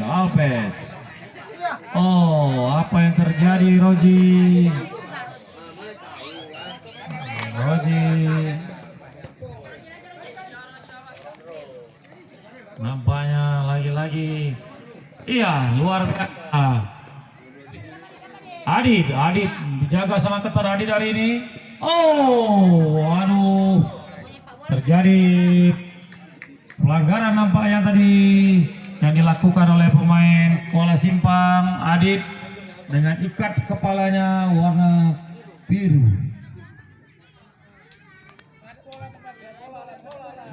Alves. Oh, apa yang terjadi, Roji? Nampaknya lagi-lagi. Iya, luar biasa. Adit dijaga sangat ketat Adit hari ini. Oh, aduh, terjadi pelanggaran nampaknya tadi yang dilakukan oleh pemain Kuala Simpang. Adit dengan ikat kepalanya warna biru.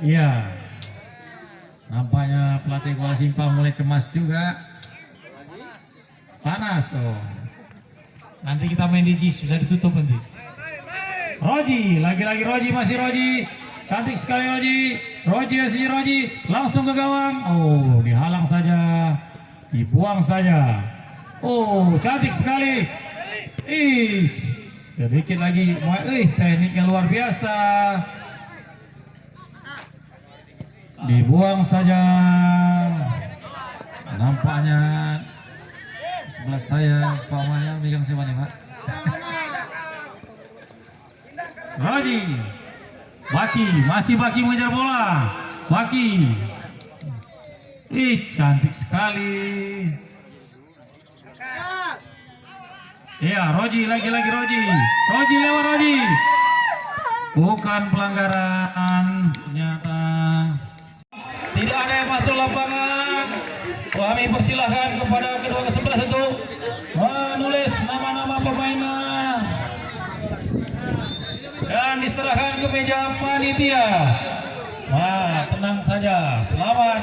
Iya, nampaknya pelatih Kuala Simpang mulai cemas juga. Panas. Oh, nanti kita main di JIS, bisa ditutup nanti. Roji, lagi-lagi Roji, masih Roji. Cantik sekali Roji langsung ke gawang. Oh, dihalang saja, dibuang saja. Oh, cantik sekali. Sedikit lagi. Tekniknya luar biasa. Dibuang saja. Nampaknya sebelah saya Pak Maya megang siapa nih, Pak? Roji. Baki mengejar bola. Baki. Cantik sekali. Iya, Roji, lagi-lagi Roji lewat Roji. Bukan pelanggaran ternyata. Tidak ada yang masuk lapangan. Kami persilahkan kepada kedua ke-11 untuk menulis nama-nama pemainnya dan diserahkan ke meja panitia. Wah, tenang saja. Selamat.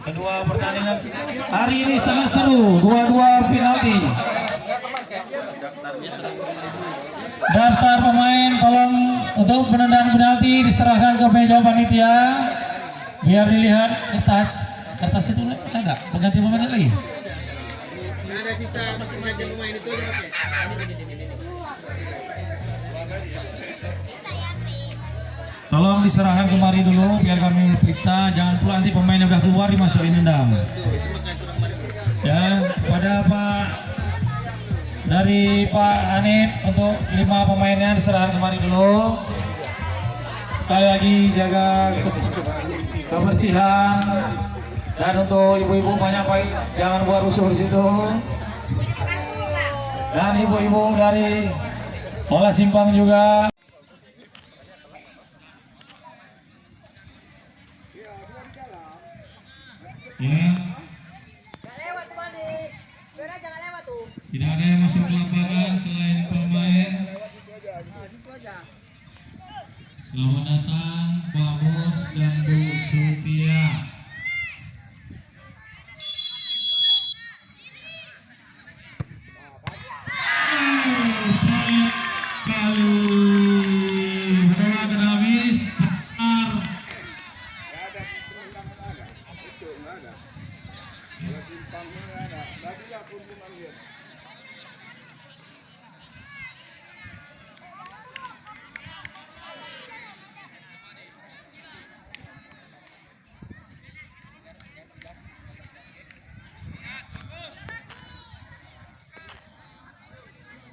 Kedua pertandingan hari ini sangat seru. Dua-dua penalti. Daftar pemain tolong untuk penendang penalti diserahkan ke meja panitia. Biar dilihat kertas itu ada nggak? Pengganti pemain lagi? Ada sisa pemain itu aja pakai. Tolong diserahkan kemari dulu biar kami periksa. Jangan pula nanti pemain yang udah keluar dimasukin dendam. Ya, pada Pak dari Pak Anip untuk 5 pemainnya diserahkan kemari dulu. Sekali lagi jaga kebersihan, dan untuk ibu-ibu banyak baik jangan buat rusuh di situ. Dan ibu-ibu dari Kuala Simpang juga. Ya. Tidak ada yang masuk ke lapangan selain pemain. Selamat datang Pak Bos dan Bu Sutia. Sayang kali bola habis.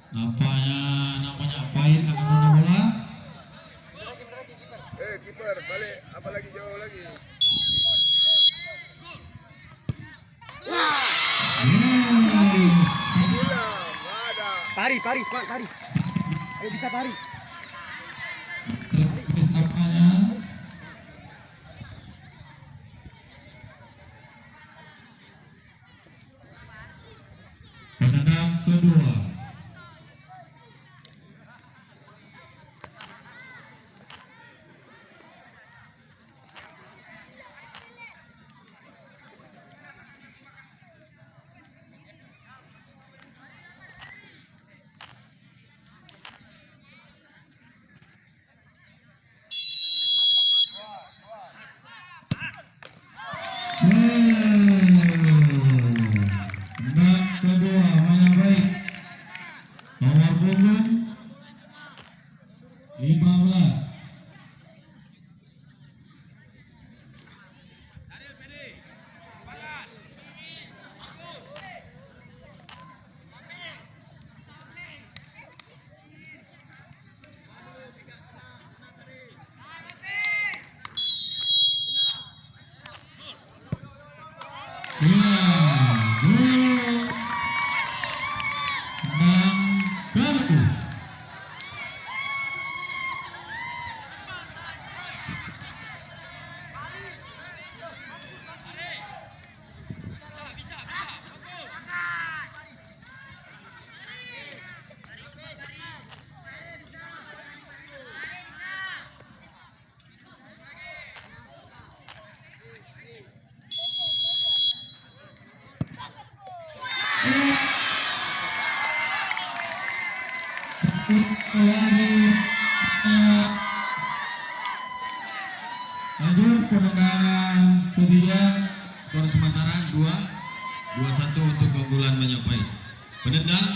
Namanya pahit akan punya bola. Kiper balik, apalagi jauh lagi. Pari. Ayo bisa pari. Terus apanya? Penendang kedua. Tenang kedua mainnya baik. Nomor punggung 15. Lanjut kemenangan ketiga, skor sementara 2-1 untuk keunggulan Majapahit. Penendang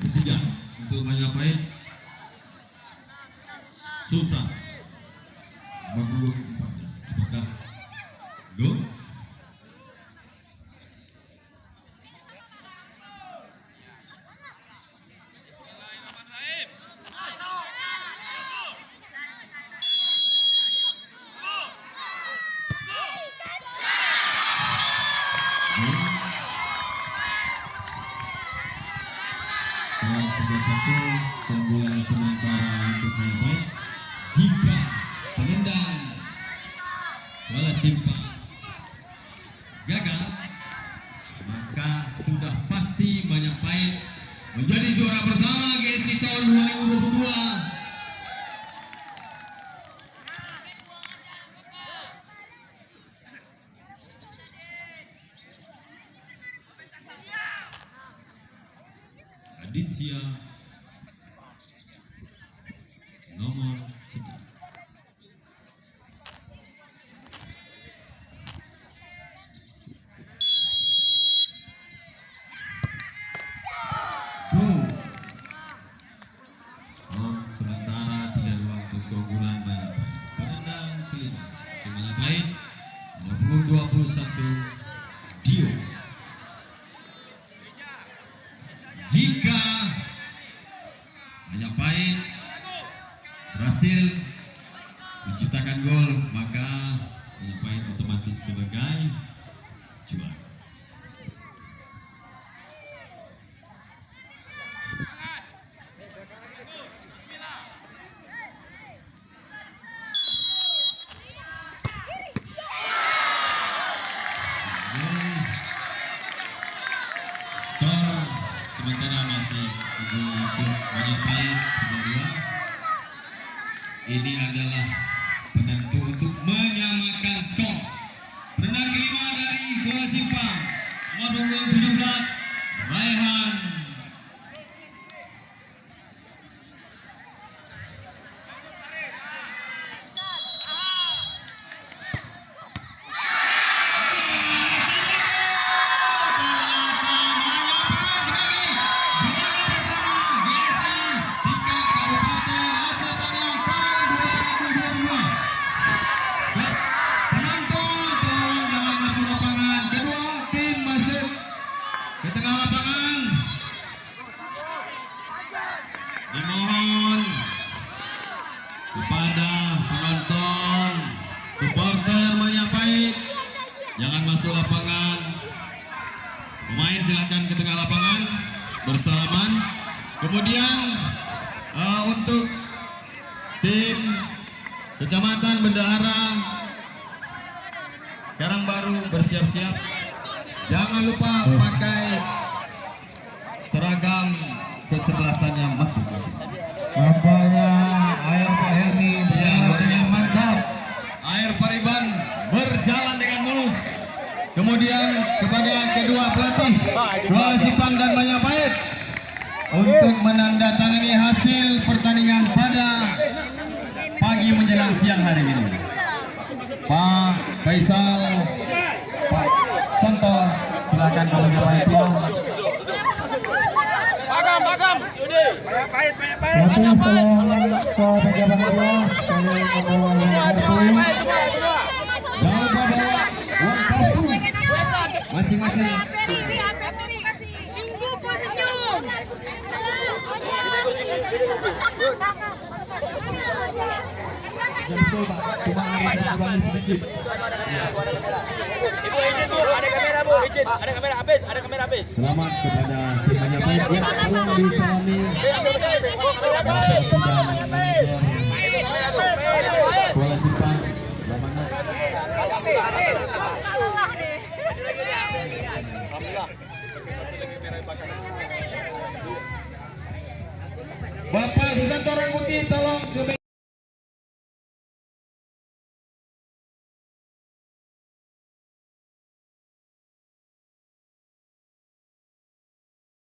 ketiga untuk Majapahit, Sultan nomor 14. Apakah gol? Skor 3-1 keunggulan sementara untuk Majapahit. Jika penendang bola simpang gagal, maka sudah pasti Majapahit menjadi juara pertama GSI tahun 2022. Aditya nomor 9. Sementara 3-2 untuk keunggulan Majapahit. Penendang kelima untuk Majapahit nomor 21 Dio. Jika Majapahit berhasil menciptakan gol, maka Majapahit otomatis sebagai juara. Skor sementara masih untuk Majapahit 3-2. Ini adalah penentu untuk menyamakan skor. Penendang kelima dari bola simpang nomor 17 Raihan. Dimohon kepada penonton, supporter Majapahit, jangan masuk lapangan. Pemain silakan ke tengah lapangan bersalaman. Kemudian untuk tim Kecamatan Bendahara Karangbaru bersiap-siap. Jangan lupa pakai seragam kesebelasannya masing-masing. Nampaknya air Pak Herni mantap. Air Pariban berjalan dengan mulus. Kemudian kepada kedua pelatih Bola Simpang dan Majapahit untuk menandatangani hasil pertandingan pada pagi menjelang siang hari ini. Pak Faisal, Pak Santo, silakan kalau Majapahit ya. Bagam. Pahit. Uang kartu masing-masing. Minggu pun senyum. Betul Pak, cuma ada sedikit. Ibu izin Bu, ada kamera Bu, izin. Ada kamera habis. Selamat kepada tim Majapahit yang telah disalami